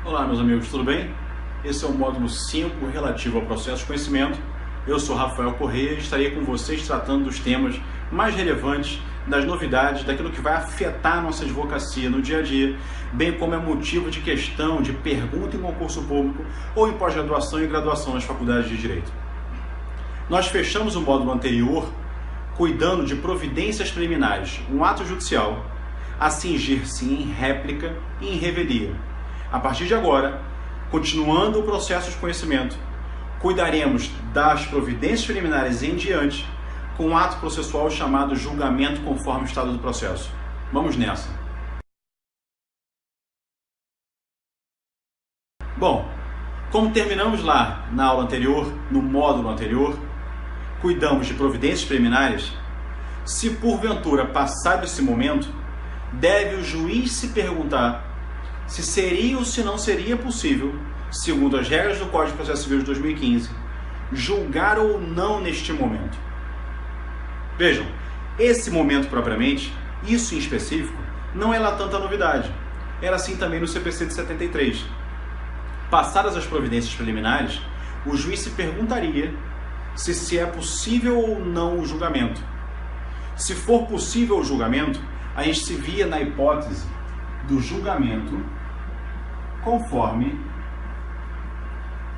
Olá, meus amigos, tudo bem? Esse é o módulo 5 relativo ao processo de conhecimento. Eu sou Rafael Correia e estarei com vocês tratando dos temas mais relevantes, das novidades, daquilo que vai afetar a nossa advocacia no dia a dia, bem como é motivo de questão, de pergunta em concurso público ou em pós-graduação e graduação nas faculdades de Direito. Nós fechamos o módulo anterior cuidando de providências preliminares, um ato judicial, a cingir-se em réplica e em revelia. A partir de agora, continuando o processo de conhecimento, cuidaremos das providências preliminares em diante com um ato processual chamado julgamento conforme o estado do processo. Vamos nessa. Bom, como terminamos lá na aula anterior, no módulo anterior, cuidamos de providências preliminares. Se porventura passado esse momento, deve o juiz se perguntar se seria ou se não seria possível, segundo as regras do Código de Processo Civil de 2015, julgar ou não neste momento. Vejam, esse momento propriamente, isso em específico, não é lá tanta novidade. Era assim também no CPC de 73. Passadas as providências preliminares, o juiz se perguntaria se é possível ou não o julgamento. Se for possível o julgamento, a gente se via na hipótese do julgamento conforme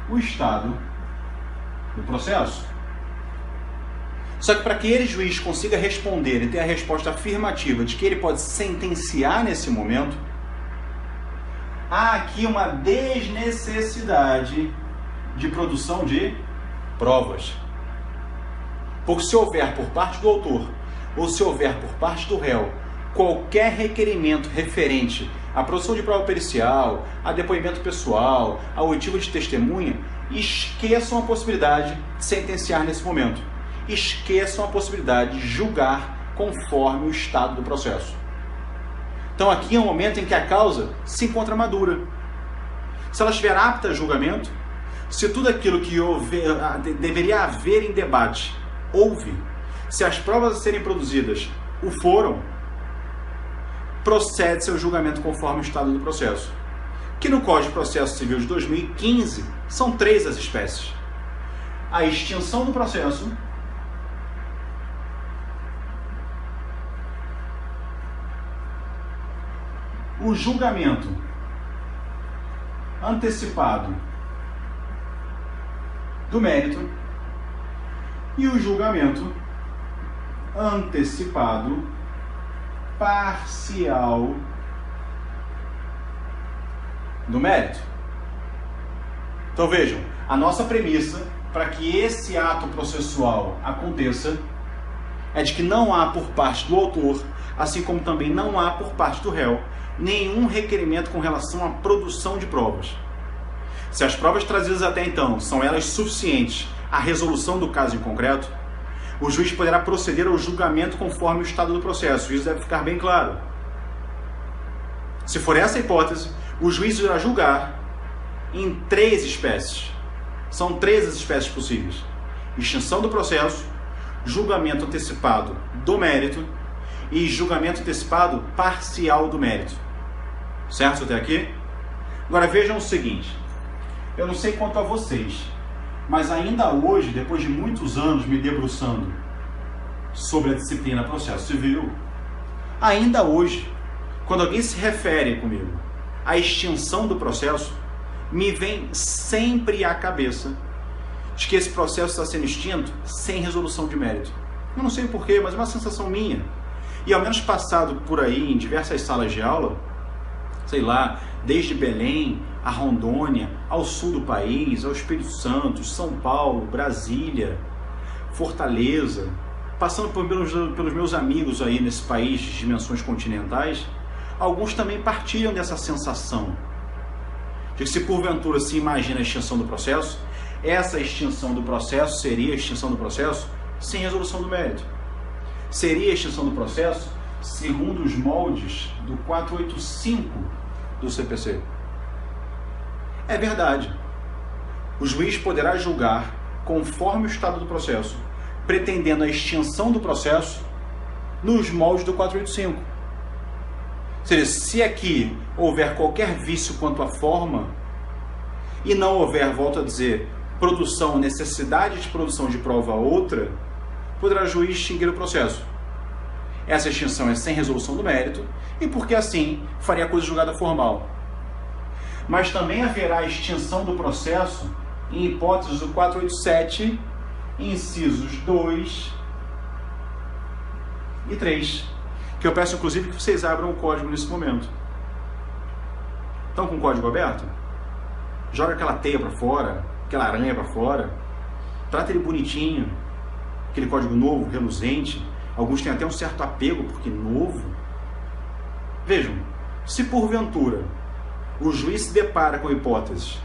o estado do processo. Só que para que aquele juiz consiga responder e ter a resposta afirmativa de que ele pode sentenciar nesse momento, há aqui uma desnecessidade de produção de provas. Porque se houver por parte do autor ou se houver por parte do réu qualquer requerimento referente à produção de prova pericial, a depoimento pessoal, a oitiva de testemunha, esqueçam a possibilidade de sentenciar nesse momento. Esqueçam a possibilidade de julgar conforme o estado do processo. Então aqui é um momento em que a causa se encontra madura. Se ela estiver apta a julgamento, se tudo aquilo que deveria haver em debate houve, se as provas a serem produzidas o foram, procede seu julgamento conforme o estado do processo. Que no Código de Processo Civil de 2015 são 3 as espécies: a extinção do processo, o julgamento antecipado do mérito e o julgamento antecipado parcial do mérito. Então vejam, a nossa premissa para que esse ato processual aconteça é de que não há por parte do autor, assim como também não há por parte do réu, nenhum requerimento com relação à produção de provas. Se as provas trazidas até então são elas suficientes à resolução do caso em concreto, o juiz poderá proceder ao julgamento conforme o estado do processo. Isso deve ficar bem claro. Se for essa a hipótese, o juiz irá julgar em 3 espécies. São 3 as espécies possíveis: extinção do processo, julgamento antecipado do mérito e julgamento antecipado parcial do mérito. Certo até aqui? Agora vejam o seguinte, eu não sei quanto a vocês, mas ainda hoje, depois de muitos anos me debruçando sobre a disciplina processo civil, ainda hoje, quando alguém se refere comigo à extinção do processo, me vem sempre à cabeça de que esse processo está sendo extinto sem resolução de mérito. Eu não sei porquê, mas é uma sensação minha. E ao menos passado por aí em diversas salas de aula, sei lá, desde Belém a Rondônia, ao sul do país, ao Espírito Santo, São Paulo, Brasília, Fortaleza, passando pelos meus amigos aí nesse país de dimensões continentais, alguns também partilham dessa sensação de que se porventura se imagina a extinção do processo, essa extinção do processo seria a extinção do processo sem resolução do mérito. Seria a extinção do processo segundo os moldes do 485 do CPC. É verdade. O juiz poderá julgar conforme o estado do processo, pretendendo a extinção do processo nos moldes do 485. Ou seja, se aqui houver qualquer vício quanto à forma, e não houver, volto a dizer, produção, necessidade de produção de prova outra, poderá o juiz extinguir o processo. Essa extinção é sem resolução do mérito, e porque assim faria a coisa julgada formal. Mas também haverá extinção do processo em hipóteses do 487, incisos 2 e 3, que eu peço inclusive que vocês abram o código nesse momento. Estão com o código aberto? Joga aquela teia para fora, aquela aranha para fora, trata ele bonitinho, aquele código novo, reluzente. Alguns têm até um certo apego porque novo. Vejam, se porventura o juiz se depara com hipóteses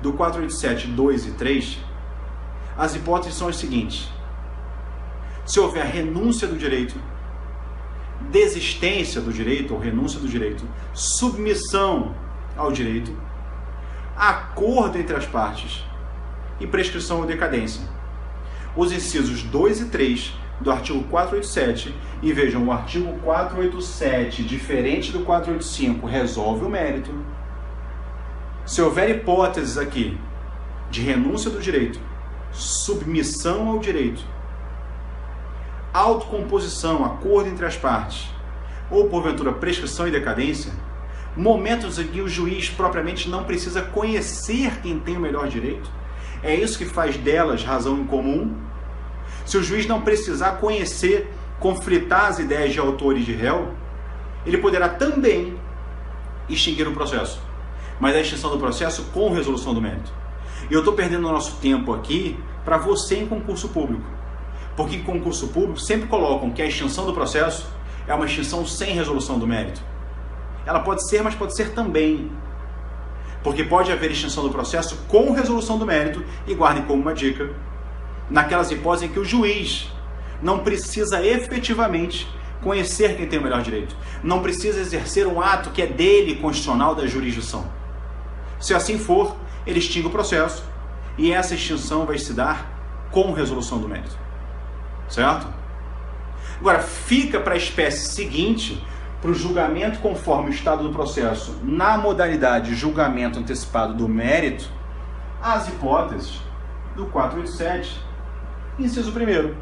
do 487, 2 e 3, as hipóteses são as seguintes: se houver renúncia do direito, desistência do direito ou renúncia do direito, submissão ao direito, acordo entre as partes e prescrição ou decadência. Os incisos 2 e 3 do artigo 487, e vejam, o artigo 487, diferente do 485, resolve o mérito. Se houver hipóteses aqui de renúncia do direito, submissão ao direito, autocomposição, acordo entre as partes, ou porventura prescrição e decadência, momentos em que o juiz propriamente não precisa conhecer quem tem o melhor direito, é isso que faz delas razão em comum. Se o juiz não precisar conhecer, conflitar as ideias de autor e de réu, ele poderá também extinguir o processo, mas a extinção do processo com resolução do mérito. E eu estou perdendo o nosso tempo aqui para você em concurso público, porque em concurso público sempre colocam que a extinção do processo é uma extinção sem resolução do mérito. Ela pode ser, mas pode ser também, porque pode haver extinção do processo com resolução do mérito, e guardem como uma dica, naquelas hipóteses em que o juiz não precisa efetivamente conhecer quem tem o melhor direito, não precisa exercer um ato que é dele, constitucional, da jurisdição. Se assim for, ele extingue o processo, e essa extinção vai se dar com resolução do mérito. Certo? Agora, fica para a espécie seguinte, para o julgamento conforme o estado do processo, na modalidade julgamento antecipado do mérito, as hipóteses do 487, inciso 1º,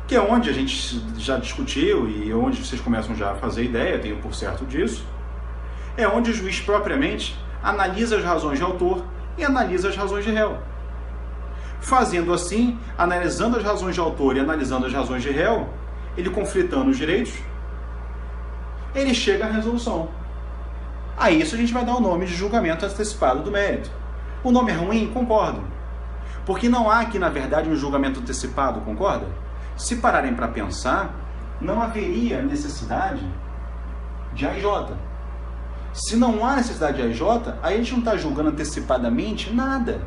que é onde a gente já discutiu e onde vocês começam já a fazer ideia, tenho por certo disso, é onde o juiz propriamente analisa as razões de autor e analisa as razões de réu. Fazendo assim, analisando as razões de autor e analisando as razões de réu, ele conflitando os direitos, ele chega à resolução. A isso a gente vai dar o nome de julgamento antecipado do mérito. O nome é ruim? Concordo. Porque não há aqui, na verdade, um julgamento antecipado, concorda? Se pararem para pensar, não haveria necessidade de AIJ. Se não há necessidade de AIJ, aí a gente não está julgando antecipadamente nada.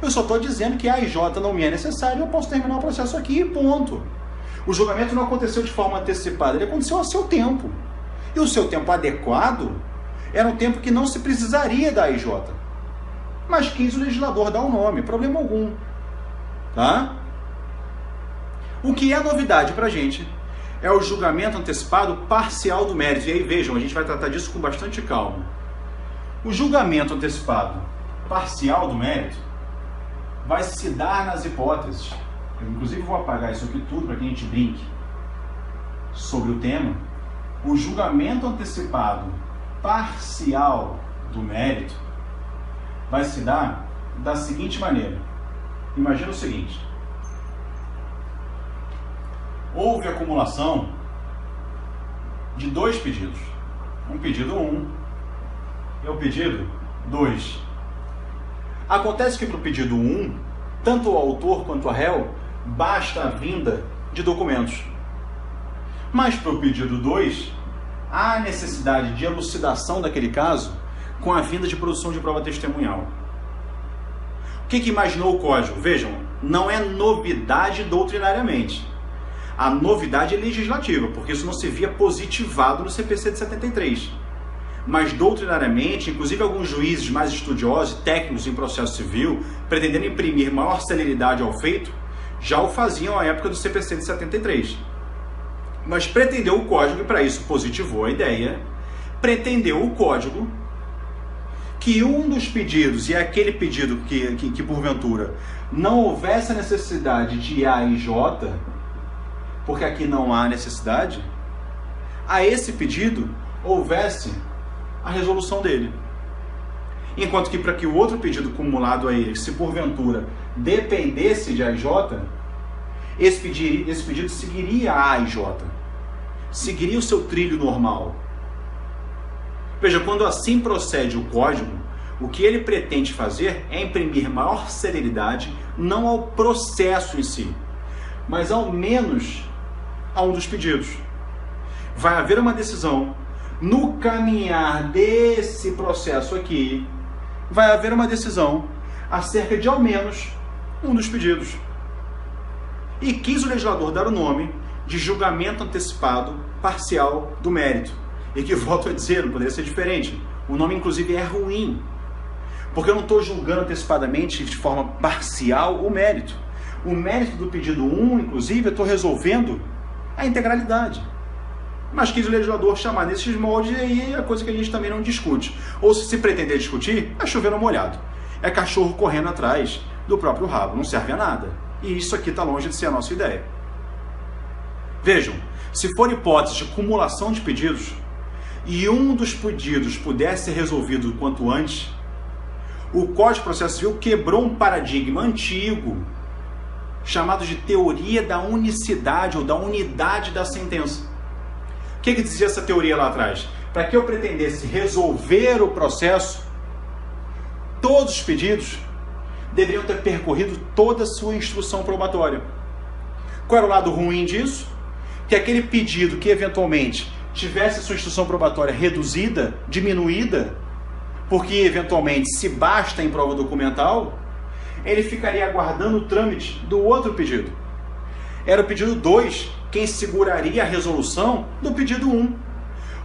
Eu só estou dizendo que a AIJ não me é necessário, eu posso terminar o processo aqui e ponto. O julgamento não aconteceu de forma antecipada, ele aconteceu a seu tempo. E o seu tempo adequado era um tempo que não se precisaria da AIJ. Mas quis o legislador dar o nome, problema algum. Tá? O que é novidade para a gente é o julgamento antecipado parcial do mérito. E aí vejam, a gente vai tratar disso com bastante calma. O julgamento antecipado parcial do mérito vai se dar nas hipóteses. Eu, inclusive, vou apagar isso aqui tudo para que a gente brinque sobre o tema. O julgamento antecipado parcial do mérito vai se dar da seguinte maneira. Imagina o seguinte: houve acumulação de dois pedidos. Um pedido 1 e o pedido 2. Acontece que para o pedido 1, tanto o autor quanto a réu, basta a vinda de documentos. Mas para o pedido 2, há necessidade de elucidação daquele caso com a vinda de produção de prova testemunhal. O que imaginou o código? Vejam, não é novidade doutrinariamente. A novidade é legislativa, porque isso não se via positivado no CPC de 73. Mas doutrinariamente, inclusive alguns juízes mais estudiosos e técnicos em processo civil, pretendendo imprimir maior celeridade ao feito, já o faziam à época do CPC de 73. Mas pretendeu o código, e para isso positivou a ideia, pretendeu o código que um dos pedidos, e é aquele pedido que porventura não houvesse a necessidade de A e J, porque aqui não há necessidade, a esse pedido houvesse a resolução dele. Enquanto que para que o outro pedido cumulado a ele, se porventura dependesse de A e J, esse pedido seguiria A e J, seguiria o seu trilho normal. Veja, quando assim procede o código, o que ele pretende fazer é imprimir maior celeridade não ao processo em si, mas ao menos a um dos pedidos. Vai haver uma decisão. No caminhar desse processo aqui, vai haver uma decisão acerca de ao menos um dos pedidos. E quis o legislador dar o nome de julgamento antecipado parcial do mérito. E que, volto a dizer, não poderia ser diferente. O nome, inclusive, é ruim. Porque eu não estou julgando antecipadamente de forma parcial o mérito. O mérito do pedido 1, inclusive, eu estou resolvendo a integralidade. Mas quis o legislador chamar nesses moldes, e aí é coisa que a gente também não discute. Ou se pretender discutir, é chover no molhado. É cachorro correndo atrás do próprio rabo, não serve a nada. E isso aqui está longe de ser a nossa ideia. Vejam, se for hipótese de cumulação de pedidos, e um dos pedidos pudesse ser resolvido o quanto antes, o Código de Processo Civil quebrou um paradigma antigo, chamado de teoria da unicidade ou da unidade da sentença. O que dizia essa teoria lá atrás? Para que eu pretendesse resolver o processo, todos os pedidos deveriam ter percorrido toda a sua instrução probatória. Qual era o lado ruim disso? Que aquele pedido que eventualmente tivesse sua instrução probatória reduzida, diminuída, porque eventualmente se basta em prova documental, ele ficaria aguardando o trâmite do outro pedido. Era o pedido 2 quem seguraria a resolução do pedido 1.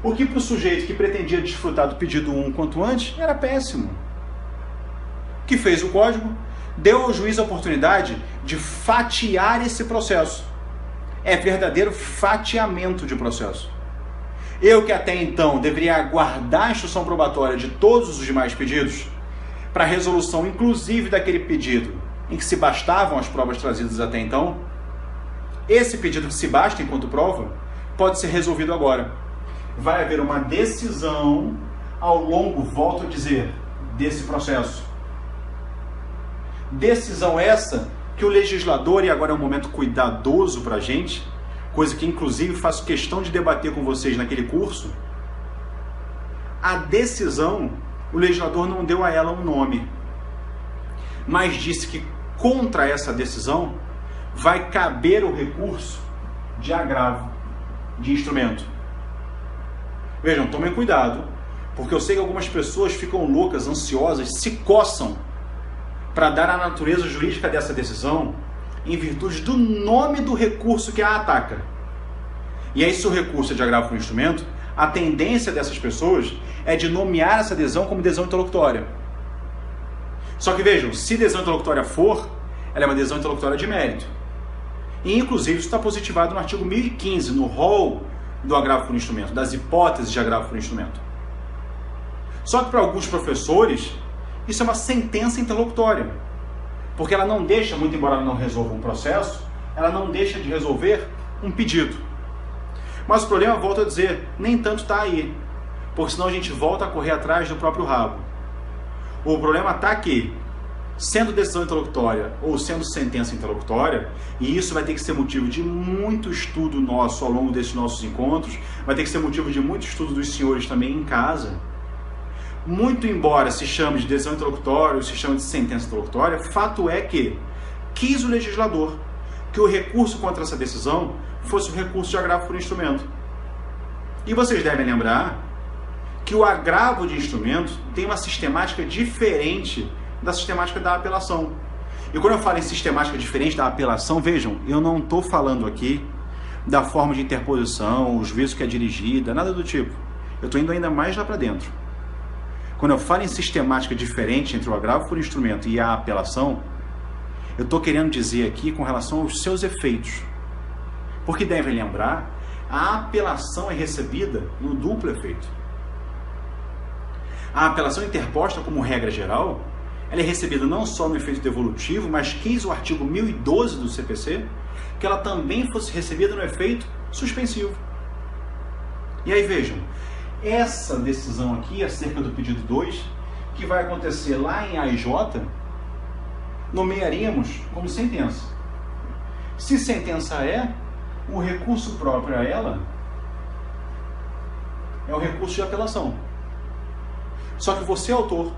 O que para o sujeito que pretendia desfrutar do pedido 1 quanto antes era péssimo. O que fez o código? Deu ao juiz a oportunidade de fatiar esse processo. É verdadeiro fatiamento de processo. Eu que até então deveria aguardar a instrução probatória de todos os demais pedidos para a resolução, inclusive daquele pedido em que se bastavam as provas trazidas até então, esse pedido que se basta enquanto prova pode ser resolvido agora. Vai haver uma decisão ao longo, volto a dizer, desse processo. Decisão essa que o legislador, e agora é um momento cuidadoso para a gente, coisa que inclusive faço questão de debater com vocês naquele curso, a decisão, o legislador não deu a ela um nome, mas disse que contra essa decisão vai caber o recurso de agravo de instrumento. Vejam, tomem cuidado, porque eu sei que algumas pessoas ficam loucas, ansiosas, se coçam para dar a natureza jurídica dessa decisão em virtude do nome do recurso que a ataca. E aí, se o recurso é de agravo por instrumento, a tendência dessas pessoas é de nomear essa adesão como adesão interlocutória. Só que vejam, se adesão interlocutória for, ela é uma adesão interlocutória de mérito. E inclusive isso está positivado no artigo 1015, no rol do agravo por instrumento, das hipóteses de agravo por instrumento. Só que para alguns professores, isso é uma sentença interlocutória. Porque ela não deixa, muito embora ela não resolva um processo, ela não deixa de resolver um pedido. Mas o problema, volto a dizer, nem tanto está aí. Porque senão a gente volta a correr atrás do próprio rabo. O problema está aqui. Sendo decisão interlocutória ou sendo sentença interlocutória, e isso vai ter que ser motivo de muito estudo nosso ao longo desses nossos encontros, vai ter que ser motivo de muito estudo dos senhores também em casa. Muito embora se chame de decisão interlocutória ou se chame de sentença interlocutória, fato é que quis o legislador que o recurso contra essa decisão fosse o recurso de agravo por instrumento. E vocês devem lembrar que o agravo de instrumento tem uma sistemática diferente da sistemática da apelação. E quando eu falo em sistemática diferente da apelação, vejam, eu não estou falando aqui da forma de interposição, o juízo que é dirigida, nada do tipo. Eu estou indo ainda mais lá para dentro. Quando eu falo em sistemática diferente entre o agravo por instrumento e a apelação, eu estou querendo dizer aqui com relação aos seus efeitos. Porque devem lembrar, a apelação é recebida no duplo efeito. A apelação interposta como regra geral, ela é recebida não só no efeito devolutivo, mas quis o artigo 1012 do CPC, que ela também fosse recebida no efeito suspensivo. E aí vejam, essa decisão aqui acerca do pedido 2, que vai acontecer lá em AJ, nomearíamos como sentença. Se sentença é, o recurso próprio a ela é o recurso de apelação. Só que você, autor,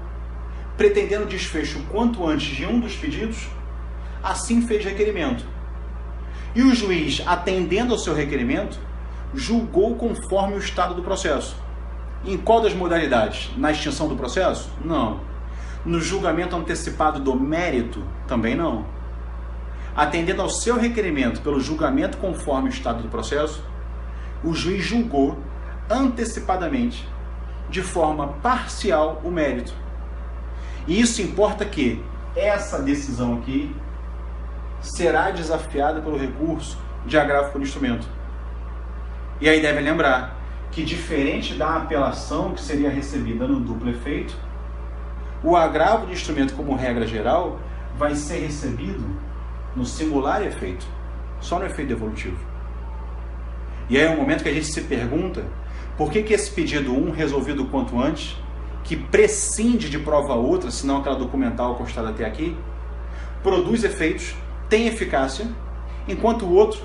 pretendendo desfecho quanto antes de um dos pedidos, assim fez requerimento. E o juiz, atendendo ao seu requerimento, julgou conforme o estado do processo. Em qual das modalidades? Na extinção do processo? Não. No julgamento antecipado do mérito? Também não. Atendendo ao seu requerimento pelo julgamento conforme o estado do processo, o juiz julgou antecipadamente, de forma parcial, o mérito. E isso importa que essa decisão aqui será desafiada pelo recurso de agravo por instrumento. E aí deve lembrar que, diferente da apelação que seria recebida no duplo efeito, o agravo de instrumento como regra geral vai ser recebido no singular efeito, só no efeito devolutivo. E aí é o momento que a gente se pergunta por que esse pedido 1, resolvido o quanto antes, que prescinde de prova outra, senão aquela documental constada até aqui, produz efeitos, tem eficácia, enquanto o outro,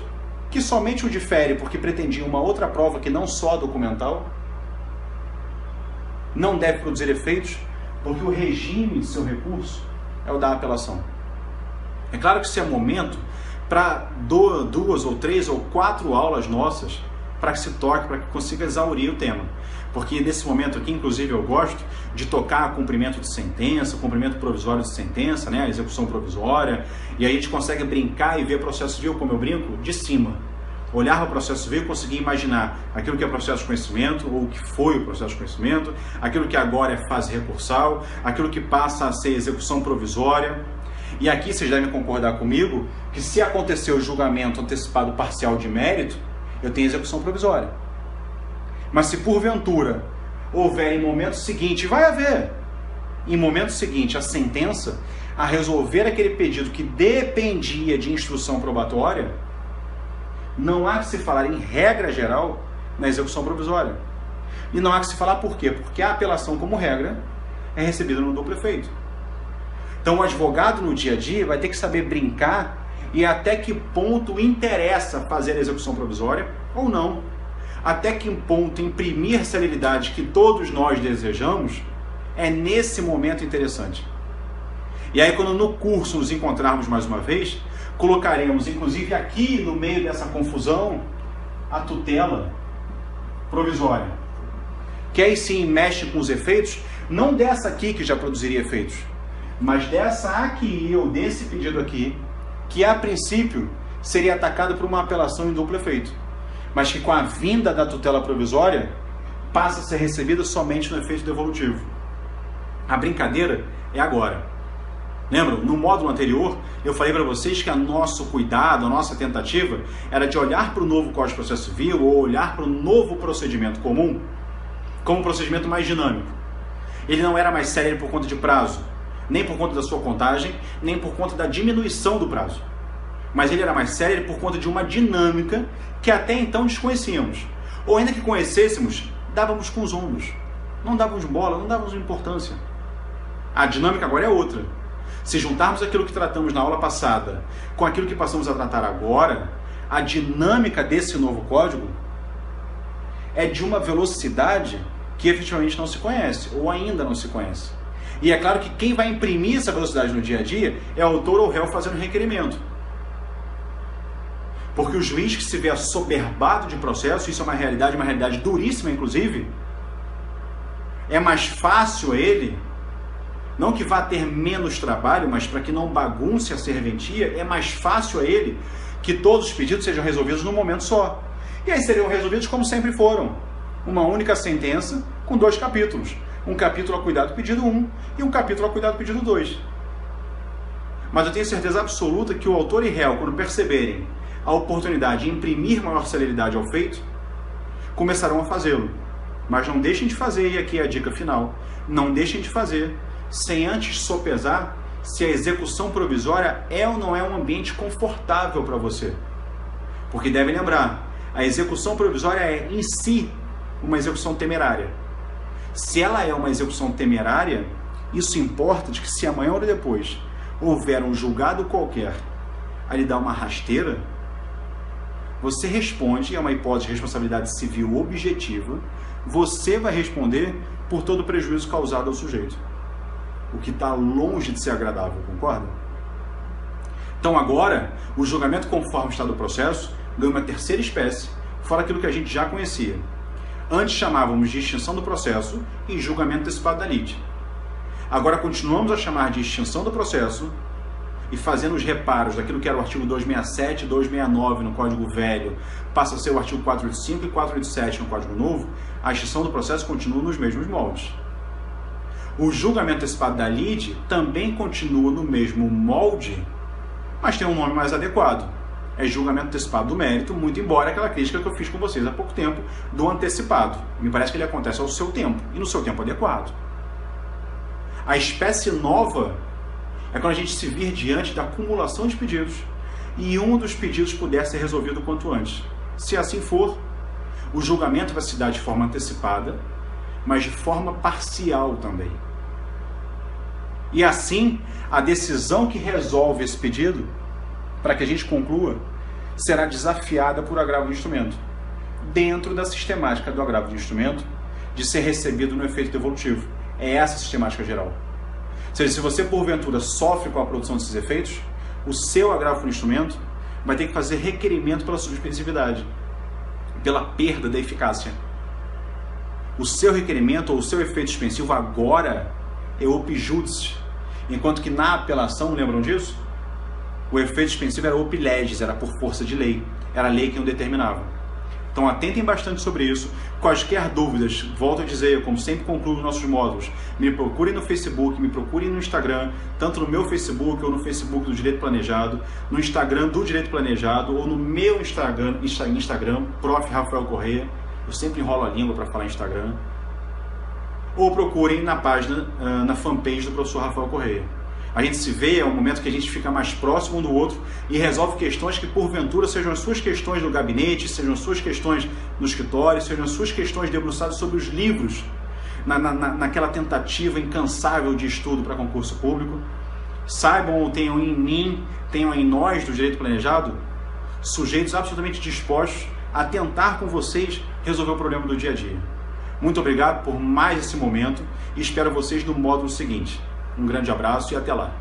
que somente o difere porque pretendia uma outra prova que não só a documental, não deve produzir efeitos porque o regime de seu recurso é o da apelação. É claro que isso é momento para 2 ou 3 ou 4 aulas nossas para que se toque, para que consiga exaurir o tema. Porque nesse momento aqui, inclusive, eu gosto de tocar cumprimento de sentença, cumprimento provisório de sentença, né, a execução provisória, e aí a gente consegue brincar e ver processo civil, como eu brinco, de cima. Olhar para o processo civil e conseguir imaginar aquilo que é processo de conhecimento, ou o que foi o processo de conhecimento, aquilo que agora é fase recursal, aquilo que passa a ser execução provisória. E aqui vocês devem concordar comigo que se acontecer o julgamento antecipado parcial de mérito, eu tenho execução provisória. Mas se porventura houver em momento seguinte, vai haver em momento seguinte a sentença a resolver aquele pedido que dependia de instrução probatória, não há que se falar em regra geral na execução provisória. E não há que se falar por quê? Porque a apelação, como regra, é recebida no duplo efeito. Então o advogado no dia a dia vai ter que saber brincar e até que ponto interessa fazer a execução provisória ou não. Até que ponto imprimir celeridade que todos nós desejamos é nesse momento interessante. E aí quando no curso nos encontrarmos mais uma vez, colocaremos inclusive aqui no meio dessa confusão a tutela provisória. Que aí sim mexe com os efeitos, não dessa aqui que já produziria efeitos, mas dessa aqui ou desse pedido aqui, que a princípio seria atacado por uma apelação em duplo efeito, mas que com a vinda da tutela provisória passa a ser recebida somente no efeito devolutivo. A brincadeira é agora. Lembram? No módulo anterior, eu falei para vocês que o nosso cuidado, a nossa tentativa era de olhar para o novo Código de Processo Civil ou olhar para o novo procedimento comum como um procedimento mais dinâmico. Ele não era mais célere por conta de prazo, nem por conta da sua contagem, nem por conta da diminuição do prazo. Mas ele era mais célere por conta de uma dinâmica que até então desconhecíamos. Ou ainda que conhecêssemos, dávamos com os ombros. Não dávamos bola, não dávamos importância. A dinâmica agora é outra. Se juntarmos aquilo que tratamos na aula passada com aquilo que passamos a tratar agora, a dinâmica desse novo código é de uma velocidade que efetivamente não se conhece, ou ainda não se conhece. E é claro que quem vai imprimir essa velocidade no dia a dia é o autor ou réu fazendo requerimento. Porque o juiz que se vê assoberbado de processo, isso é uma realidade duríssima inclusive, é mais fácil a ele, não que vá ter menos trabalho, mas para que não bagunce a serventia, é mais fácil a ele que todos os pedidos sejam resolvidos num momento só. E aí seriam resolvidos como sempre foram. Uma única sentença com 2 capítulos. Um capítulo a cuidar do pedido 1 e um capítulo a cuidar do pedido 2. Mas eu tenho certeza absoluta que o autor e réu, quando perceberem a oportunidade de imprimir maior celeridade ao feito, começarão a fazê-lo. Mas não deixem de fazer, e aqui é a dica final, não deixem de fazer sem antes sopesar se a execução provisória é ou não é um ambiente confortável para você. Porque deve lembrar, a execução provisória é em si uma execução temerária. Se ela é uma execução temerária, isso importa de que se amanhã ou depois houver um julgado qualquer a lhe dar uma rasteira, você responde, é uma hipótese de responsabilidade civil objetiva, você vai responder por todo o prejuízo causado ao sujeito. O que está longe de ser agradável, concorda? Então agora, o julgamento conforme está do processo ganha uma terceira espécie, fora aquilo que a gente já conhecia. Antes chamávamos de extinção do processo e julgamento antecipado da lide. Agora continuamos a chamar de extinção do processo e fazendo os reparos daquilo que era o artigo 267 e 269 no Código Velho, passa a ser o artigo 485 e 487 no Código Novo, a extinção do processo continua nos mesmos moldes. O julgamento antecipado da lide também continua no mesmo molde, mas tem um nome mais adequado. É julgamento antecipado do mérito, muito embora aquela crítica que eu fiz com vocês há pouco tempo do antecipado. Me parece que ele acontece ao seu tempo e no seu tempo adequado. A espécie nova é quando a gente se vir diante da acumulação de pedidos e um dos pedidos puder ser resolvido o quanto antes. Se assim for, o julgamento vai se dar de forma antecipada, mas de forma parcial também. E assim, a decisão que resolve esse pedido, para que a gente conclua, será desafiada por agravo de instrumento, dentro da sistemática do agravo de instrumento, de ser recebido no efeito devolutivo. É essa a sistemática geral. Ou seja, se você porventura sofre com a produção desses efeitos, o seu agravo por instrumento vai ter que fazer requerimento pela suspensividade, pela perda da eficácia. O seu requerimento ou o seu efeito suspensivo agora é op judice, enquanto que na apelação, lembram disso? O efeito suspensivo era op legis, era por força de lei, era a lei que o determinava. Então atentem bastante sobre isso. Quaisquer dúvidas, volto a dizer, como sempre concluo nos nossos módulos, me procurem no Facebook, me procurem no Instagram, tanto no meu Facebook ou no Facebook do Direito Planejado, no Instagram do Direito Planejado ou no meu Instagram Prof. Rafael Correia. Eu sempre enrolo a língua para falar Instagram. Ou procurem na página, na fanpage do professor Rafael Correia. A gente se vê, é um momento que a gente fica mais próximo um do outro e resolve questões que porventura sejam as suas questões no gabinete, sejam as suas questões no escritório, sejam as suas questões debruçadas sobre os livros, naquela tentativa incansável de estudo para concurso público. Saibam ou tenham em mim, tenham em nós do Direito Planejado, sujeitos absolutamente dispostos a tentar com vocês resolver o problema do dia a dia. Muito obrigado por mais esse momento e espero vocês no módulo seguinte. Um grande abraço e até lá!